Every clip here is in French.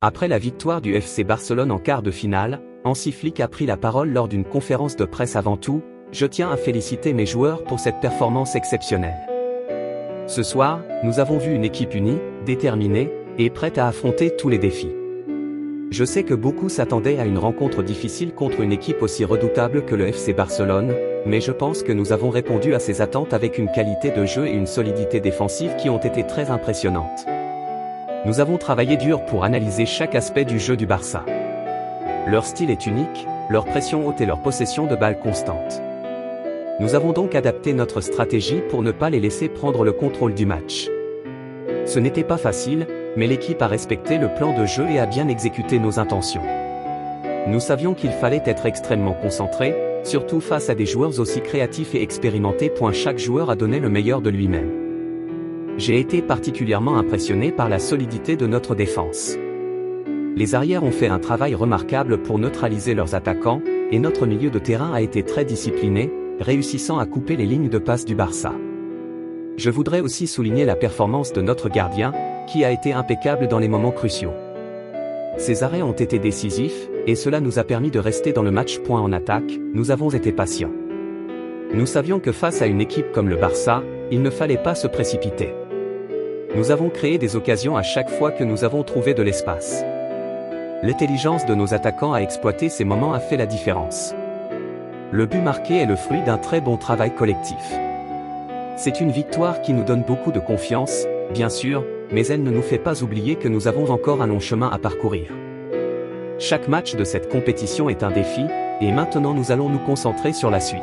Après la victoire du FC Barcelone en quart de finale, Hansi Flick a pris la parole lors d'une conférence de presse. Avant tout, je tiens à féliciter mes joueurs pour cette performance exceptionnelle. Ce soir, nous avons vu une équipe unie, déterminée, et prête à affronter tous les défis. Je sais que beaucoup s'attendaient à une rencontre difficile contre une équipe aussi redoutable que le FC Barcelone, mais je pense que nous avons répondu à ces attentes avec une qualité de jeu et une solidité défensive qui ont été très impressionnantes. Nous avons travaillé dur pour analyser chaque aspect du jeu du Barça. Leur style est unique, leur pression haute et leur possession de balles constante. Nous avons donc adapté notre stratégie pour ne pas les laisser prendre le contrôle du match. Ce n'était pas facile, mais l'équipe a respecté le plan de jeu et a bien exécuté nos intentions. Nous savions qu'il fallait être extrêmement concentré, surtout face à des joueurs aussi créatifs et expérimentés. Chaque joueur a donné le meilleur de lui-même. J'ai été particulièrement impressionné par la solidité de notre défense. Les arrières ont fait un travail remarquable pour neutraliser leurs attaquants, et notre milieu de terrain a été très discipliné, réussissant à couper les lignes de passe du Barça. Je voudrais aussi souligner la performance de notre gardien, qui a été impeccable dans les moments cruciaux. Ses arrêts ont été décisifs, et cela nous a permis de rester dans le match. En attaque, nous avons été patients. Nous savions que face à une équipe comme le Barça, il ne fallait pas se précipiter. Nous avons créé des occasions à chaque fois que nous avons trouvé de l'espace. L'intelligence de nos attaquants à exploiter ces moments a fait la différence. Le but marqué est le fruit d'un très bon travail collectif. C'est une victoire qui nous donne beaucoup de confiance, bien sûr, mais elle ne nous fait pas oublier que nous avons encore un long chemin à parcourir. Chaque match de cette compétition est un défi, et maintenant nous allons nous concentrer sur la suite.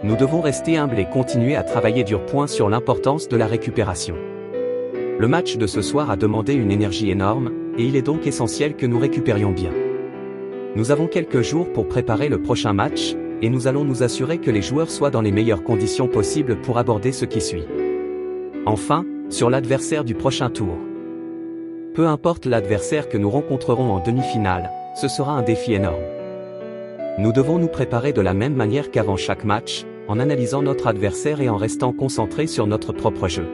Nous devons rester humbles et continuer à travailler dur. Sur l'importance de la récupération. Le match de ce soir a demandé une énergie énorme, et il est donc essentiel que nous récupérions bien. Nous avons quelques jours pour préparer le prochain match, et nous allons nous assurer que les joueurs soient dans les meilleures conditions possibles pour aborder ce qui suit. Enfin, sur l'adversaire du prochain tour. Peu importe l'adversaire que nous rencontrerons en demi-finale, ce sera un défi énorme. Nous devons nous préparer de la même manière qu'avant chaque match, en analysant notre adversaire et en restant concentrés sur notre propre jeu.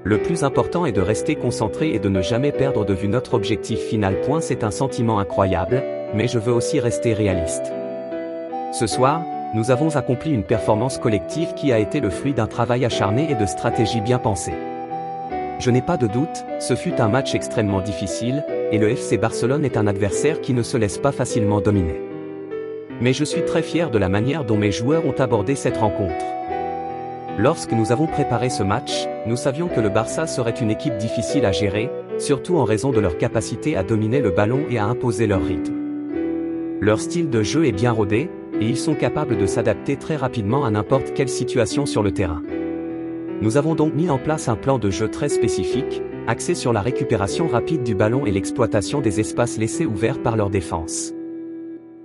Le plus important est de rester concentré et de ne jamais perdre de vue notre objectif final. C'est un sentiment incroyable, mais je veux aussi rester réaliste. Ce soir, nous avons accompli une performance collective qui a été le fruit d'un travail acharné et de stratégies bien pensées. Je n'ai pas de doute, ce fut un match extrêmement difficile, et le FC Barcelone est un adversaire qui ne se laisse pas facilement dominer. Mais je suis très fier de la manière dont mes joueurs ont abordé cette rencontre. Lorsque nous avons préparé ce match, nous savions que le Barça serait une équipe difficile à gérer, surtout en raison de leur capacité à dominer le ballon et à imposer leur rythme. Leur style de jeu est bien rodé, et ils sont capables de s'adapter très rapidement à n'importe quelle situation sur le terrain. Nous avons donc mis en place un plan de jeu très spécifique, axé sur la récupération rapide du ballon et l'exploitation des espaces laissés ouverts par leur défense.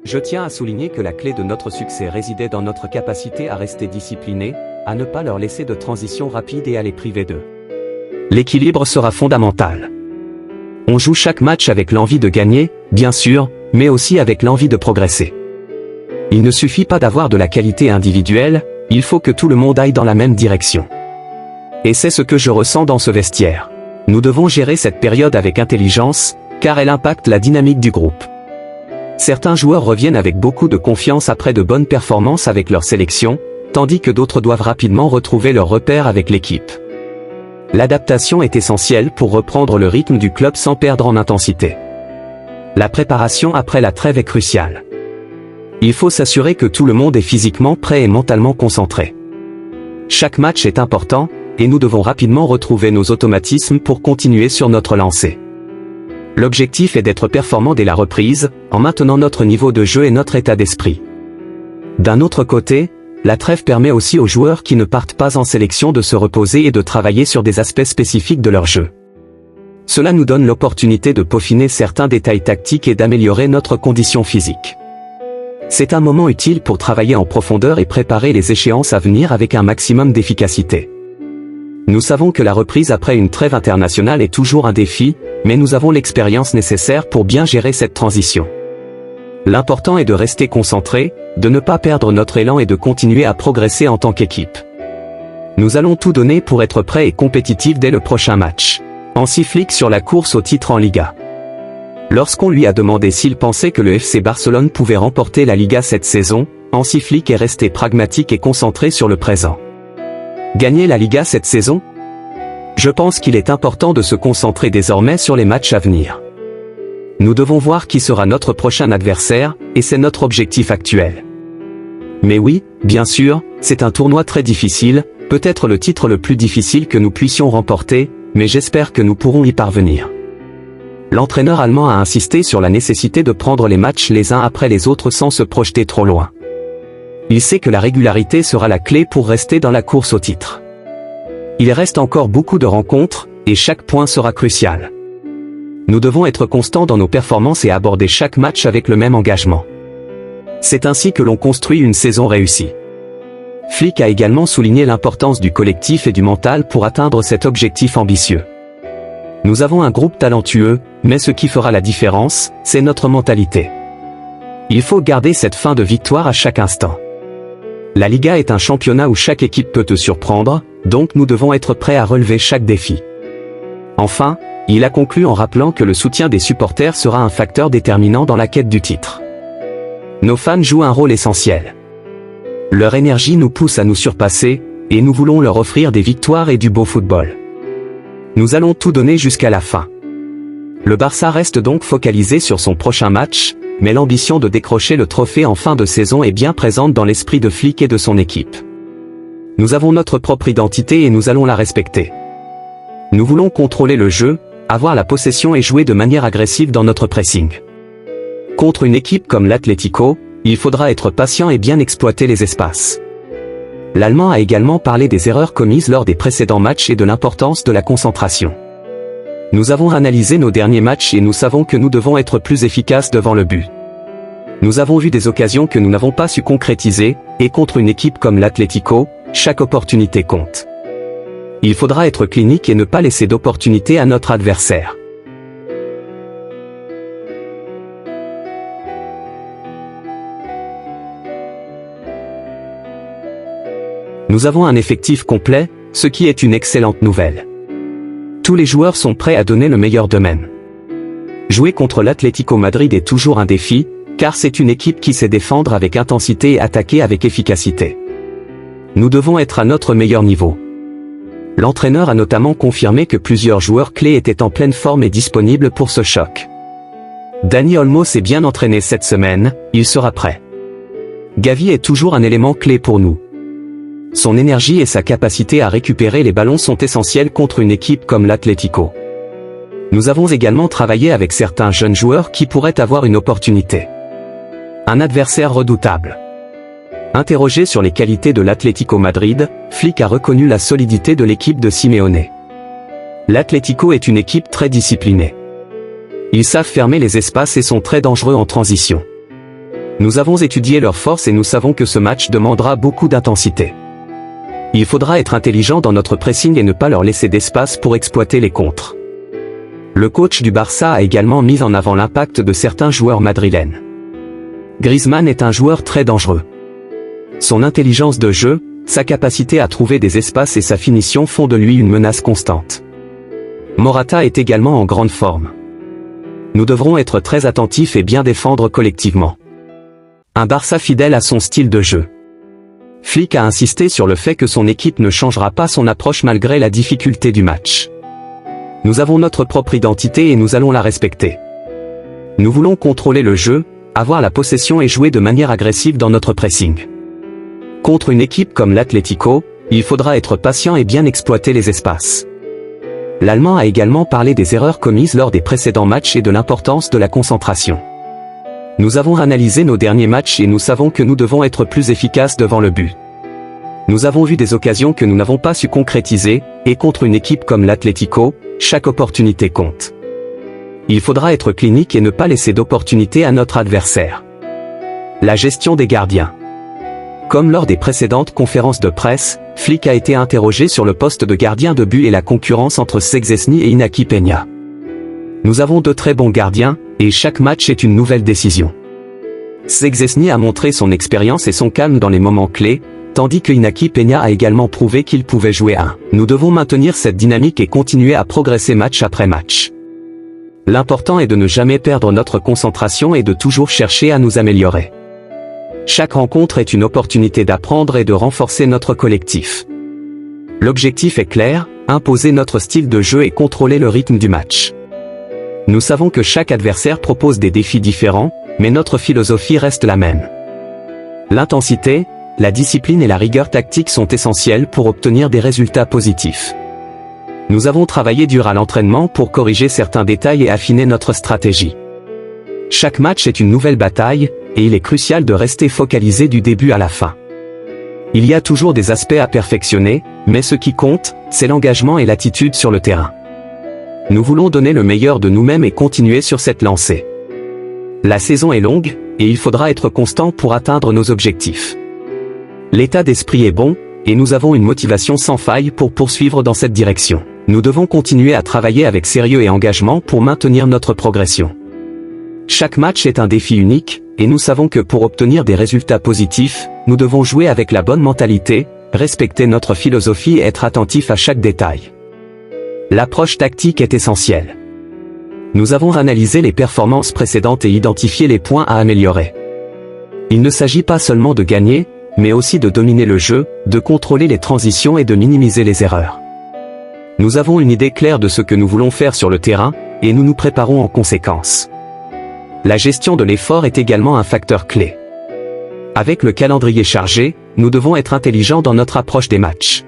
Je tiens à souligner que la clé de notre succès résidait dans notre capacité à rester disciplinés, à ne pas leur laisser de transition rapide et à les priver d'eux. L'équilibre sera fondamental. On joue chaque match avec l'envie de gagner, bien sûr, mais aussi avec l'envie de progresser. Il ne suffit pas d'avoir de la qualité individuelle, il faut que tout le monde aille dans la même direction. Et c'est ce que je ressens dans ce vestiaire. Nous devons gérer cette période avec intelligence, car elle impacte la dynamique du groupe. Certains joueurs reviennent avec beaucoup de confiance après de bonnes performances avec leur sélection, tandis que d'autres doivent rapidement retrouver leur repère avec l'équipe. L'adaptation est essentielle pour reprendre le rythme du club sans perdre en intensité. La préparation après la trêve est cruciale. Il faut s'assurer que tout le monde est physiquement prêt et mentalement concentré. Chaque match est important, et nous devons rapidement retrouver nos automatismes pour continuer sur notre lancée. L'objectif est d'être performant dès la reprise, en maintenant notre niveau de jeu et notre état d'esprit. D'un autre côté, la trêve permet aussi aux joueurs qui ne partent pas en sélection de se reposer et de travailler sur des aspects spécifiques de leur jeu. Cela nous donne l'opportunité de peaufiner certains détails tactiques et d'améliorer notre condition physique. C'est un moment utile pour travailler en profondeur et préparer les échéances à venir avec un maximum d'efficacité. Nous savons que la reprise après une trêve internationale est toujours un défi, mais nous avons l'expérience nécessaire pour bien gérer cette transition. L'important est de rester concentré, de ne pas perdre notre élan et de continuer à progresser en tant qu'équipe. Nous allons tout donner pour être prêts et compétitifs dès le prochain match. Hansi Flick sur la course au titre en Liga. Lorsqu'on lui a demandé s'il pensait que le FC Barcelone pouvait remporter la Liga cette saison, Hansi Flick est resté pragmatique et concentré sur le présent. Gagner la Liga cette saison? Je pense qu'il est important de se concentrer désormais sur les matchs à venir. Nous devons voir qui sera notre prochain adversaire, et c'est notre objectif actuel. Mais oui, bien sûr, c'est un tournoi très difficile, peut-être le titre le plus difficile que nous puissions remporter, mais j'espère que nous pourrons y parvenir. L'entraîneur allemand a insisté sur la nécessité de prendre les matchs les uns après les autres sans se projeter trop loin. Il sait que la régularité sera la clé pour rester dans la course au titre. Il reste encore beaucoup de rencontres, et chaque point sera crucial. Nous devons être constants dans nos performances et aborder chaque match avec le même engagement. C'est ainsi que l'on construit une saison réussie. Flick a également souligné l'importance du collectif et du mental pour atteindre cet objectif ambitieux. Nous avons un groupe talentueux, mais ce qui fera la différence, c'est notre mentalité. Il faut garder cette faim de victoire à chaque instant. La Liga est un championnat où chaque équipe peut te surprendre, donc nous devons être prêts à relever chaque défi. Enfin, il a conclu en rappelant que le soutien des supporters sera un facteur déterminant dans la quête du titre. Nos fans jouent un rôle essentiel. Leur énergie nous pousse à nous surpasser, et nous voulons leur offrir des victoires et du beau football. Nous allons tout donner jusqu'à la fin. Le Barça reste donc focalisé sur son prochain match, mais l'ambition de décrocher le trophée en fin de saison est bien présente dans l'esprit de Flick et de son équipe. Nous avons notre propre identité et nous allons la respecter. Nous voulons contrôler le jeu, avoir la possession et jouer de manière agressive dans notre pressing. Contre une équipe comme l'Atlético, il faudra être patient et bien exploiter les espaces. L'Allemand a également parlé des erreurs commises lors des précédents matchs et de l'importance de la concentration. Nous avons analysé nos derniers matchs et nous savons que nous devons être plus efficaces devant le but. Nous avons vu des occasions que nous n'avons pas su concrétiser, et contre une équipe comme l'Atlético, chaque opportunité compte. Il faudra être clinique et ne pas laisser d'opportunité à notre adversaire. Nous avons un effectif complet, ce qui est une excellente nouvelle. Tous les joueurs sont prêts à donner le meilleur d'eux-mêmes. Jouer contre l'Atlético Madrid est toujours un défi, car c'est une équipe qui sait défendre avec intensité et attaquer avec efficacité. Nous devons être à notre meilleur niveau. L'entraîneur a notamment confirmé que plusieurs joueurs clés étaient en pleine forme et disponibles pour ce choc. Dani Olmo s'est bien entraîné cette semaine, il sera prêt. Gavi est toujours un élément clé pour nous. Son énergie et sa capacité à récupérer les ballons sont essentielles contre une équipe comme l'Atlético. Nous avons également travaillé avec certains jeunes joueurs qui pourraient avoir une opportunité. Un adversaire redoutable. Interrogé sur les qualités de l'Atlético Madrid, Flick a reconnu la solidité de l'équipe de Simeone. L'Atlético est une équipe très disciplinée. Ils savent fermer les espaces et sont très dangereux en transition. Nous avons étudié leurs forces et nous savons que ce match demandera beaucoup d'intensité. Il faudra être intelligent dans notre pressing et ne pas leur laisser d'espace pour exploiter les contres. Le coach du Barça a également mis en avant l'impact de certains joueurs madrilènes. Griezmann est un joueur très dangereux. Son intelligence de jeu, sa capacité à trouver des espaces et sa finition font de lui une menace constante. Morata est également en grande forme. Nous devrons être très attentifs et bien défendre collectivement. Un Barça fidèle à son style de jeu. Flick a insisté sur le fait que son équipe ne changera pas son approche malgré la difficulté du match. Nous avons notre propre identité et nous allons la respecter. Nous voulons contrôler le jeu, avoir la possession et jouer de manière agressive dans notre pressing. Contre une équipe comme l'Atlético, il faudra être patient et bien exploiter les espaces. L'Allemand a également parlé des erreurs commises lors des précédents matchs et de l'importance de la concentration. Nous avons analysé nos derniers matchs et nous savons que nous devons être plus efficaces devant le but. Nous avons vu des occasions que nous n'avons pas su concrétiser, et contre une équipe comme l'Atlético, chaque opportunité compte. Il faudra être clinique et ne pas laisser d'opportunité à notre adversaire. La gestion des gardiens. Comme lors des précédentes conférences de presse, Flick a été interrogé sur le poste de gardien de but et la concurrence entre Szczęsny et Iñaki Peña. Nous avons de très bons gardiens, et chaque match est une nouvelle décision. Szczęsny a montré son expérience et son calme dans les moments clés, tandis que Iñaki Peña a également prouvé qu'il pouvait jouer un. Nous devons maintenir cette dynamique et continuer à progresser match après match. L'important est de ne jamais perdre notre concentration et de toujours chercher à nous améliorer. Chaque rencontre est une opportunité d'apprendre et de renforcer notre collectif. L'objectif est clair, imposer notre style de jeu et contrôler le rythme du match. Nous savons que chaque adversaire propose des défis différents, mais notre philosophie reste la même. L'intensité, la discipline et la rigueur tactique sont essentielles pour obtenir des résultats positifs. Nous avons travaillé dur à l'entraînement pour corriger certains détails et affiner notre stratégie. Chaque match est une nouvelle bataille, et il est crucial de rester focalisé du début à la fin. Il y a toujours des aspects à perfectionner, mais ce qui compte, c'est l'engagement et l'attitude sur le terrain. Nous voulons donner le meilleur de nous-mêmes et continuer sur cette lancée. La saison est longue, et il faudra être constant pour atteindre nos objectifs. L'état d'esprit est bon, et nous avons une motivation sans faille pour poursuivre dans cette direction. Nous devons continuer à travailler avec sérieux et engagement pour maintenir notre progression. Chaque match est un défi unique, et nous savons que pour obtenir des résultats positifs, nous devons jouer avec la bonne mentalité, respecter notre philosophie et être attentifs à chaque détail. L'approche tactique est essentielle. Nous avons analysé les performances précédentes et identifié les points à améliorer. Il ne s'agit pas seulement de gagner, mais aussi de dominer le jeu, de contrôler les transitions et de minimiser les erreurs. Nous avons une idée claire de ce que nous voulons faire sur le terrain, et nous nous préparons en conséquence. La gestion de l'effort est également un facteur clé. Avec le calendrier chargé, nous devons être intelligents dans notre approche des matchs.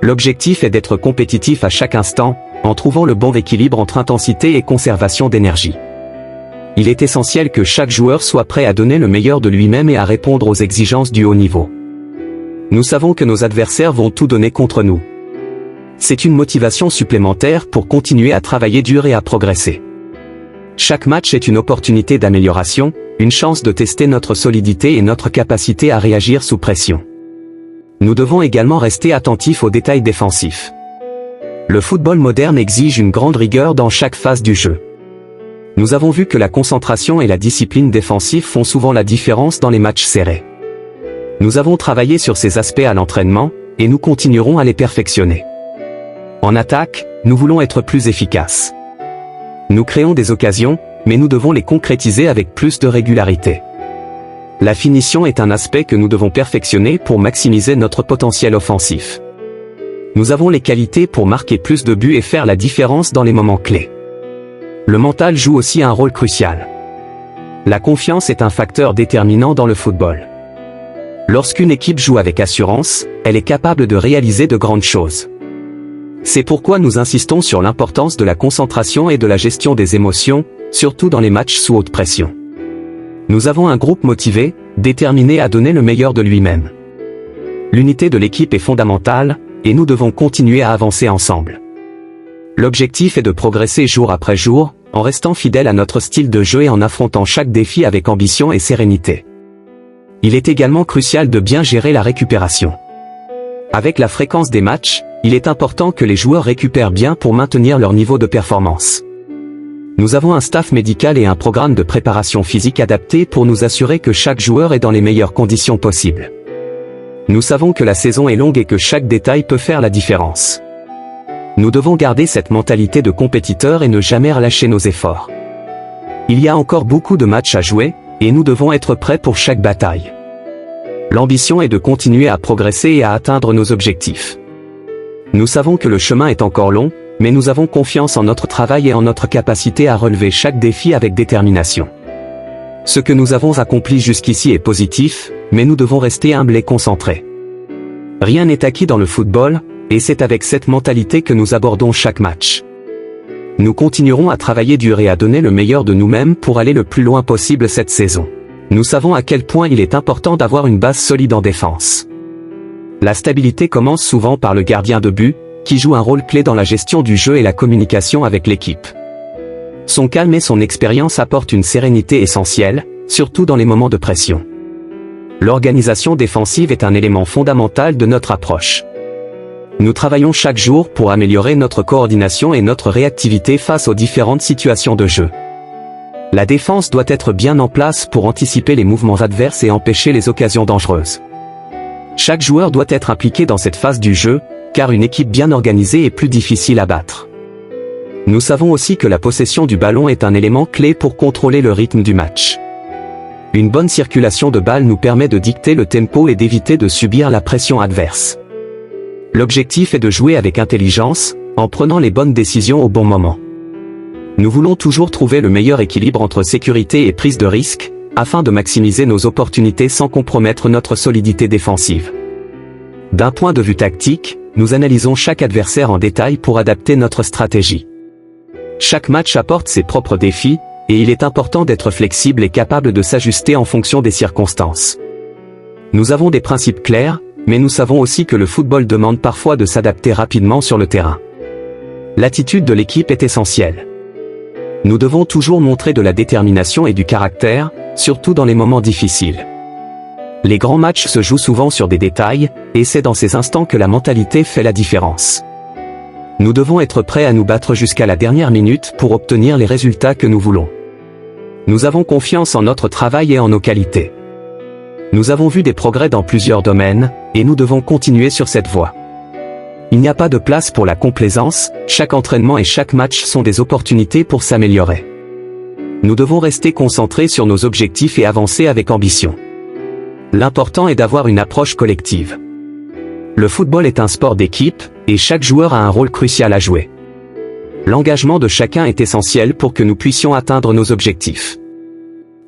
L'objectif est d'être compétitif à chaque instant, en trouvant le bon équilibre entre intensité et conservation d'énergie. Il est essentiel que chaque joueur soit prêt à donner le meilleur de lui-même et à répondre aux exigences du haut niveau. Nous savons que nos adversaires vont tout donner contre nous. C'est une motivation supplémentaire pour continuer à travailler dur et à progresser. Chaque match est une opportunité d'amélioration, une chance de tester notre solidité et notre capacité à réagir sous pression. Nous devons également rester attentifs aux détails défensifs. Le football moderne exige une grande rigueur dans chaque phase du jeu. Nous avons vu que la concentration et la discipline défensive font souvent la différence dans les matchs serrés. Nous avons travaillé sur ces aspects à l'entraînement, et nous continuerons à les perfectionner. En attaque, nous voulons être plus efficaces. Nous créons des occasions, mais nous devons les concrétiser avec plus de régularité. La finition est un aspect que nous devons perfectionner pour maximiser notre potentiel offensif. Nous avons les qualités pour marquer plus de buts et faire la différence dans les moments clés. Le mental joue aussi un rôle crucial. La confiance est un facteur déterminant dans le football. Lorsqu'une équipe joue avec assurance, elle est capable de réaliser de grandes choses. C'est pourquoi nous insistons sur l'importance de la concentration et de la gestion des émotions, surtout dans les matchs sous haute pression. Nous avons un groupe motivé, déterminé à donner le meilleur de lui-même. L'unité de l'équipe est fondamentale, et nous devons continuer à avancer ensemble. L'objectif est de progresser jour après jour, en restant fidèle à notre style de jeu et en affrontant chaque défi avec ambition et sérénité. Il est également crucial de bien gérer la récupération. Avec la fréquence des matchs, il est important que les joueurs récupèrent bien pour maintenir leur niveau de performance. Nous avons un staff médical et un programme de préparation physique adapté pour nous assurer que chaque joueur est dans les meilleures conditions possibles. Nous savons que la saison est longue et que chaque détail peut faire la différence. Nous devons garder cette mentalité de compétiteur et ne jamais relâcher nos efforts. Il y a encore beaucoup de matchs à jouer, et nous devons être prêts pour chaque bataille. L'ambition est de continuer à progresser et à atteindre nos objectifs. Nous savons que le chemin est encore long, mais nous avons confiance en notre travail et en notre capacité à relever chaque défi avec détermination. Ce que nous avons accompli jusqu'ici est positif, mais nous devons rester humbles et concentrés. Rien n'est acquis dans le football, et c'est avec cette mentalité que nous abordons chaque match. Nous continuerons à travailler dur et à donner le meilleur de nous-mêmes pour aller le plus loin possible cette saison. Nous savons à quel point il est important d'avoir une base solide en défense. La stabilité commence souvent par le gardien de but, qui joue un rôle clé dans la gestion du jeu et la communication avec l'équipe. Son calme et son expérience apportent une sérénité essentielle, surtout dans les moments de pression. L'organisation défensive est un élément fondamental de notre approche. Nous travaillons chaque jour pour améliorer notre coordination et notre réactivité face aux différentes situations de jeu. La défense doit être bien en place pour anticiper les mouvements adverses et empêcher les occasions dangereuses. Chaque joueur doit être impliqué dans cette phase du jeu, car une équipe bien organisée est plus difficile à battre. Nous savons aussi que la possession du ballon est un élément clé pour contrôler le rythme du match. Une bonne circulation de balle nous permet de dicter le tempo et d'éviter de subir la pression adverse. L'objectif est de jouer avec intelligence, en prenant les bonnes décisions au bon moment. Nous voulons toujours trouver le meilleur équilibre entre sécurité et prise de risque, afin de maximiser nos opportunités sans compromettre notre solidité défensive. D'un point de vue tactique, nous analysons chaque adversaire en détail pour adapter notre stratégie. Chaque match apporte ses propres défis, et il est important d'être flexible et capable de s'ajuster en fonction des circonstances. Nous avons des principes clairs, mais nous savons aussi que le football demande parfois de s'adapter rapidement sur le terrain. L'attitude de l'équipe est essentielle. Nous devons toujours montrer de la détermination et du caractère, surtout dans les moments difficiles. Les grands matchs se jouent souvent sur des détails, et c'est dans ces instants que la mentalité fait la différence. Nous devons être prêts à nous battre jusqu'à la dernière minute pour obtenir les résultats que nous voulons. Nous avons confiance en notre travail et en nos qualités. Nous avons vu des progrès dans plusieurs domaines, et nous devons continuer sur cette voie. Il n'y a pas de place pour la complaisance, chaque entraînement et chaque match sont des opportunités pour s'améliorer. Nous devons rester concentrés sur nos objectifs et avancer avec ambition. L'important est d'avoir une approche collective. Le football est un sport d'équipe, et chaque joueur a un rôle crucial à jouer. L'engagement de chacun est essentiel pour que nous puissions atteindre nos objectifs.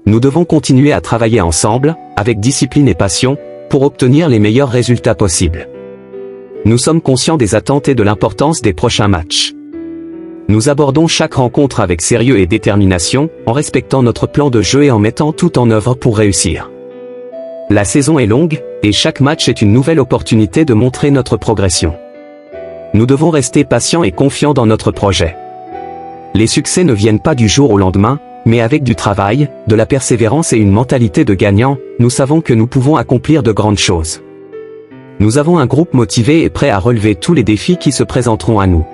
Nous devons continuer à travailler ensemble, avec discipline et passion, pour obtenir les meilleurs résultats possibles. Nous sommes conscients des attentes et de l'importance des prochains matchs. Nous abordons chaque rencontre avec sérieux et détermination, en respectant notre plan de jeu et en mettant tout en œuvre pour réussir. La saison est longue, et chaque match est une nouvelle opportunité de montrer notre progression. Nous devons rester patients et confiants dans notre projet. Les succès ne viennent pas du jour au lendemain, mais avec du travail, de la persévérance et une mentalité de gagnant, nous savons que nous pouvons accomplir de grandes choses. Nous avons un groupe motivé et prêt à relever tous les défis qui se présenteront à nous.